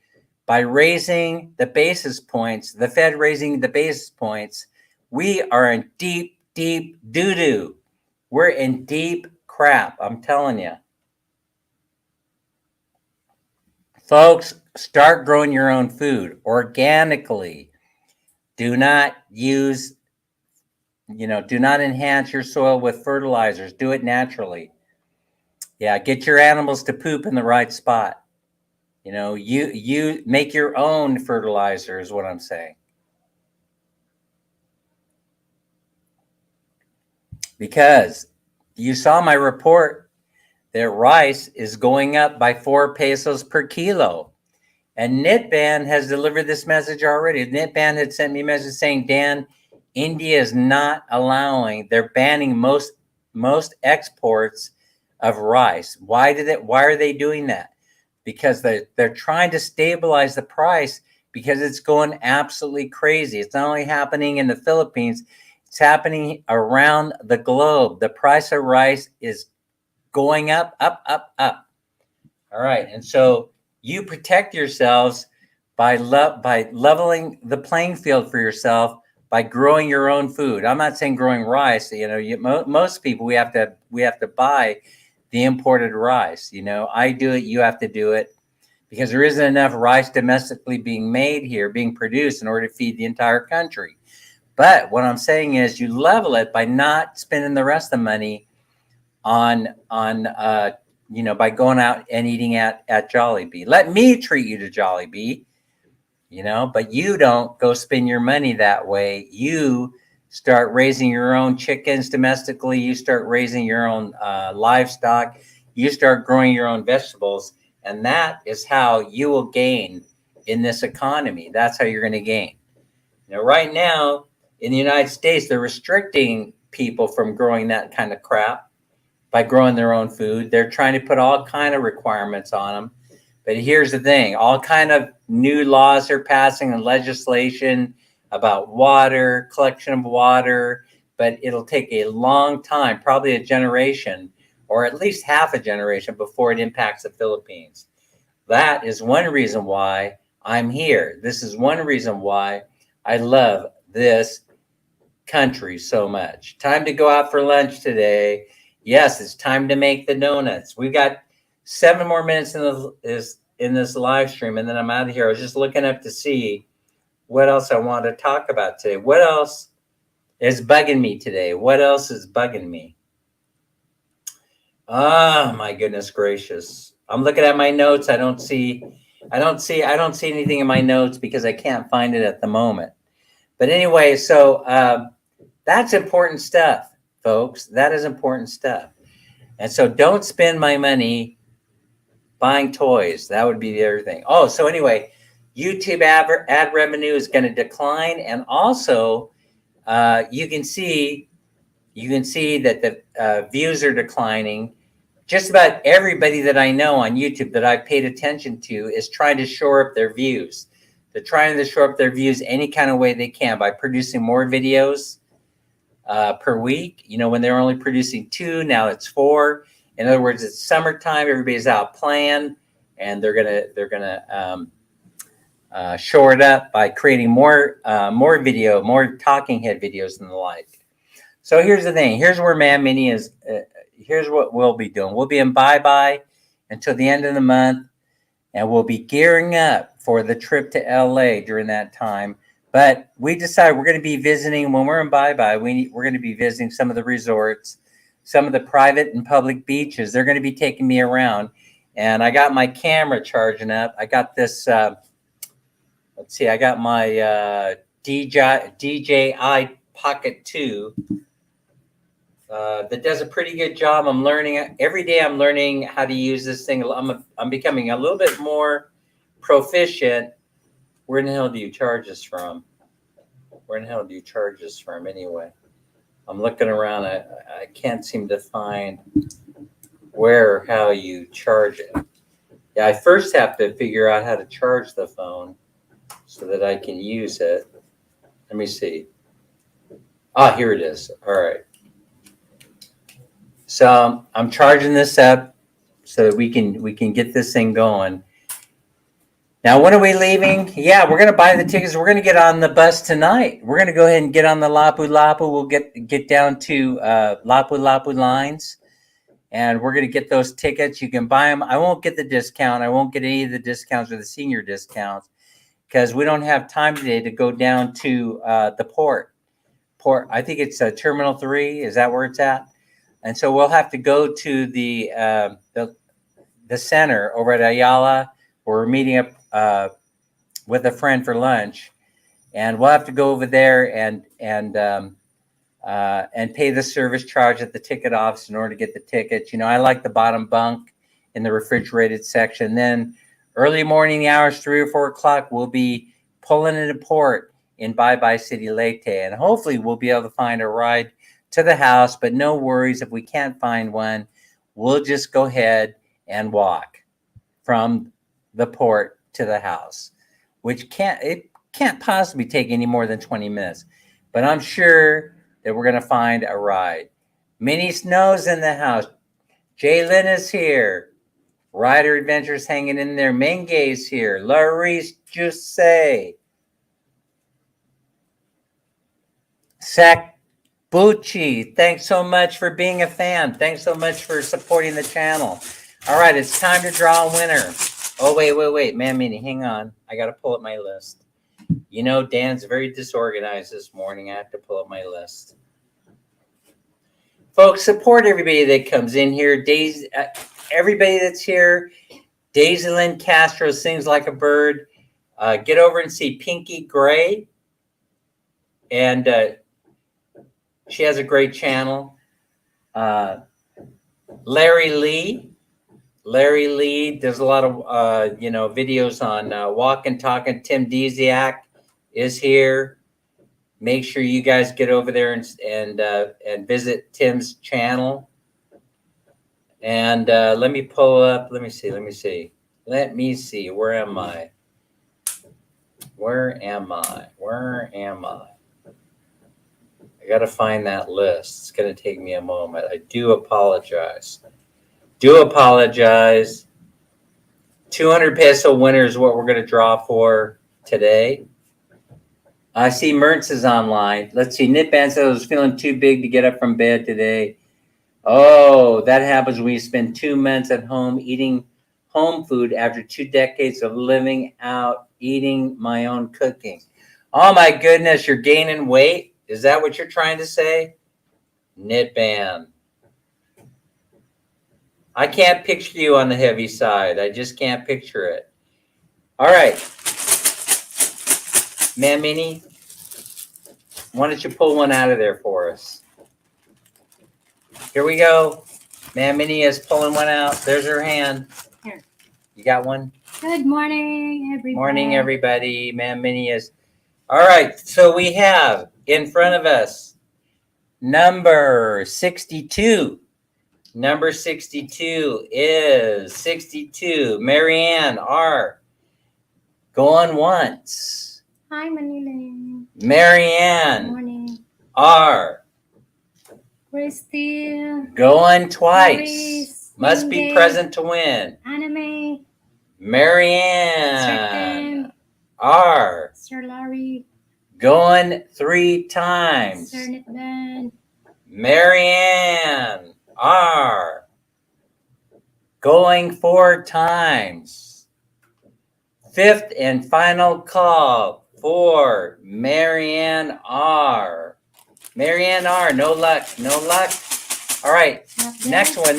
by raising the basis points, the Fed raising the basis points, we are in deep, deep doo-doo. We're in deep crap, I'm telling you. Folks, start growing your own food organically. Do not enhance your soil with fertilizers. Do it naturally. Yeah, get your animals to poop in the right spot. You make your own fertilizer is what I'm saying. Because you saw my report that rice is going up by 4 pesos per kilo. And Knitband has delivered this message already. Knitband had sent me a message saying, Dan, India is not allowing, they're banning most exports of rice. Why are they doing that? Because they're trying to stabilize the price, because it's going absolutely crazy. It's not only happening in the Philippines, it's happening around the globe. The price of rice is going up, up, up, up. All right. And so you protect yourselves by leveling the playing field for yourself by growing your own food. I'm not saying growing rice. Most people, we have to buy the imported rice. I do it. You have to do it, because there isn't enough rice domestically being made here, being produced in order to feed the entire country. But what I'm saying is you level it by not spending the rest of the money on by going out and eating at Jollibee. Let me treat you to Jollibee, but you don't go spend your money that way. You start raising your own chickens domestically. You start raising your own livestock. You start growing your own vegetables. And that is how you will gain in this economy. That's how you're going to gain. Right now in the United States, they're restricting people from growing that kind of crap by growing their own food. They're trying to put all kind of requirements on them. But here's the thing. All kind of new laws are passing and legislation about water, collection of water. But it'll take a long time, probably a generation, or at least half a generation before it impacts the Philippines. That is one reason why I'm here. This is one reason why I love this country so much. Time to go out for lunch today. Yes, it's time to make the donuts. We've got 7 more minutes in this live stream, and then I'm out of here. I was just looking up to see what else I want to talk about today. What else is bugging me today? What else is bugging me? Oh my goodness gracious. I'm looking at my notes. I don't see anything in my notes because I can't find it at the moment. But anyway, so that's important stuff, folks. That is important stuff. And so don't spend my money buying toys. That would be the other thing. Oh, so anyway, YouTube ad revenue is going to decline. And also you can see that the views are declining. Just about everybody that I know on YouTube that I've paid attention to is trying to shore up their views. They're trying to shore up their views any kind of way they can by producing more videos per week. When they're only producing 2, now it's 4. In other words, it's summertime. Everybody's out playing, and they're gonna shore it up by creating more video, more talking head videos and the like. So here's the thing. Here's where Man Mini is. Here's what we'll be doing. We'll be in bye-bye until the end of the month, and we'll be gearing up for the trip to LA during that time. But we decided we're going to be visiting, when we're in bye-bye, we're going to be visiting some of the resorts, some of the private and public beaches. They're going to be taking me around. And I got my camera charging up. I got this, let's see, I got my DJI Pocket 2. That does a pretty good job. I'm learning every day. I'm learning how to use this thing. I'm becoming a little bit more proficient. Where in the hell do you charge this from? Anyway? I'm looking around. I can't seem to find where or how you charge it. Yeah, I first have to figure out how to charge the phone so that I can use it. Let me see. Here it is. All right. So I'm charging this up so that we can get this thing going. Now, when are we leaving? Yeah, we're going to buy the tickets. We're going to get on the bus tonight. We're going to go ahead and get on the Lapu-Lapu. We'll get down to Lapu-Lapu lines, and we're going to get those tickets. You can buy them. I won't get the discount. I won't get any of the discounts or the senior discounts because we don't have time today to go down to the port. I think it's Terminal 3. Is that where it's at? And so we'll have to go to the center over at Ayala. We're meeting up with a friend for lunch, and we'll have to go over there and pay the service charge at the ticket office in order to get the tickets. I like the bottom bunk in the refrigerated section. Then early morning hours, 3 or 4 o'clock, we'll be pulling into port in Bye Bye City Leyte, and hopefully we'll be able to find a ride to the house. But no worries, if we can't find one, we'll just go ahead and walk from the port to the house. which can't possibly take any more than 20 minutes. But I'm sure that we're going to find a ride. Minnie Snow's in the house. Jalen is here. Rider Adventures hanging in there. Menge's here. Larice Jusay. Sakbuchi, thanks so much for being a fan. Thanks so much for supporting the channel. All right, it's time to draw a winner. Oh, wait. Man, Minnie, hang on. I got to pull up my list. You know, Dan's very disorganized this morning. I have to pull up my list. Folks, support everybody that comes in here. Everybody that's here. Daisy Lynn Castro sings like a bird. Get over and see Pinky Gray. And she has a great channel. Larry Lee does a lot of videos on walk and talking. Tim Desiak is here. Make sure you guys get over there and visit Tim's channel. And let me pull up. Let me see. Where am I? I got to find that list. It's going to take me a moment. I do apologize. 200 peso winner is what we're going to draw for today. I see Mertz is online. Let's see. Nitban said I was feeling too big to get up from bed today. Oh, that happens when you spend 2 months at home eating home food after 2 decades of living out, eating my own cooking. Oh my goodness, you're gaining weight? Is that what you're trying to say? Nitban. I can't picture you on the heavy side. I just can't picture it. All right. Ma'am Minnie, why don't you pull one out of there for us? Here we go. Ma'am Minnie is pulling one out. There's her hand. Here. You got one? Good morning, everybody. Morning, everybody. Ma'am Minnie is. All right. So we have in front of us number 62. Number 62 is 62. Marianne R. Going once. Hi, Manila. Marianne Good morning. R. Christy. Going twice. Maurice, Must be Mingay, present to win. Anime. Marianne Sir R. Sir Larry. Going 3 times. Sir Nitban. Marianne R. Going 4 times. 5th and final call for Marianne R. Marianne R. No luck. All right. Next one.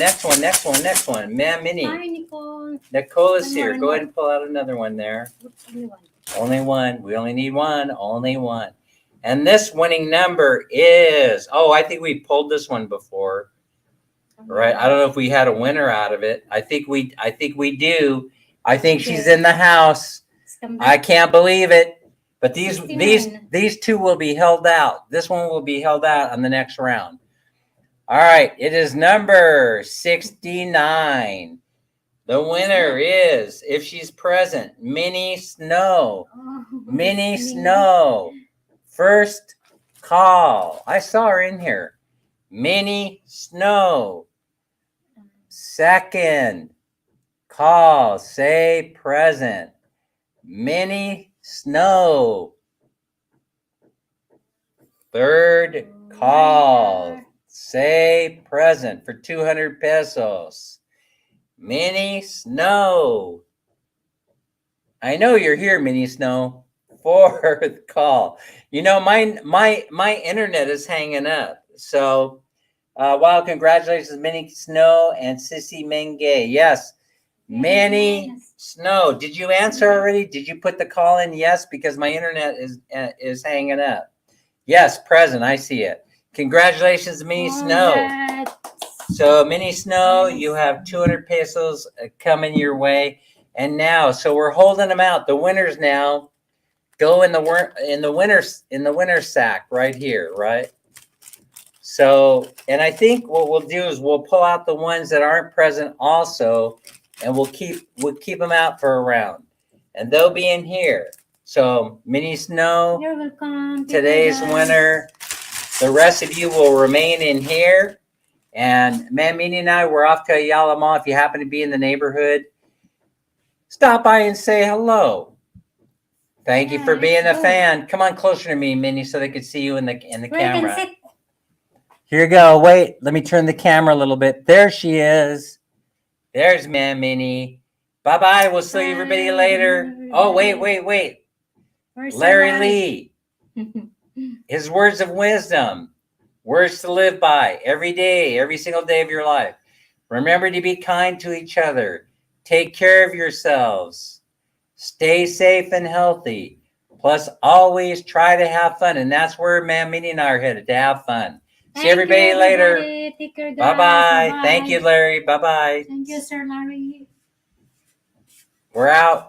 Ma'am Minnie. Hi, Nicole. Nicole is here. Go ahead and pull out another one there. Only one. Only one. We only need one. Only one. And this winning number is, I think we pulled this one before. Right? I don't know if we had a winner out of it. I think we do. I think she's in the house. I can't believe it. But these two will be held out. This one will be held out on the next round. All right. It is number 69. The winner is, if she's present, Minnie Snow. Minnie Snow. First call. I saw her in here. Minnie Snow. Second call. Say present. Minnie Snow. Third call. Say present for 200 pesos. Minnie Snow. I know you're here, Minnie Snow. 4th call. You know, my internet is hanging up. So, wow, congratulations, Minnie Snow and Sissy Mengay. Yes, Minnie Snow. Did you answer already? Did you put the call in? Yes, because my internet is hanging up. Yes, present. I see it. Congratulations, Minnie Snow. So, Minnie Snow, you have 200 pesos coming your way. And now, so we're holding them out. The winners now go in the winner's sack right here, right? So, and I think what we'll do is we'll pull out the ones that aren't present also, and we'll keep them out for a round. And they'll be in here. So, Mini Snow, You're welcome. Take today's care, guys. winner. The rest of you will remain in here. And man, Mini and I, we're off to Ayala Mall. If you happen to be in the neighborhood, stop by and say hello. Thank you for Yeah, being a let's go. fan. Come on closer to me, Minnie, so they can see you in the Where you camera. can sit. Here you go. Wait, let me turn the camera a little bit. There she is. There's man Minnie. Bye-bye. We'll see everybody Bye. later. Oh, wait. Where's Larry Sir Lee. His words of wisdom. Words to live by every day, every single day of your life. Remember to be kind to each other. Take care of yourselves. Stay safe and healthy. Plus, always try to have fun. And that's where man Minnie and I are headed, to have fun. See everybody later. Take care, guys. Bye-bye. Bye-bye. Thank you, Larry. Bye-bye. Thank you, Sir Larry. We're out.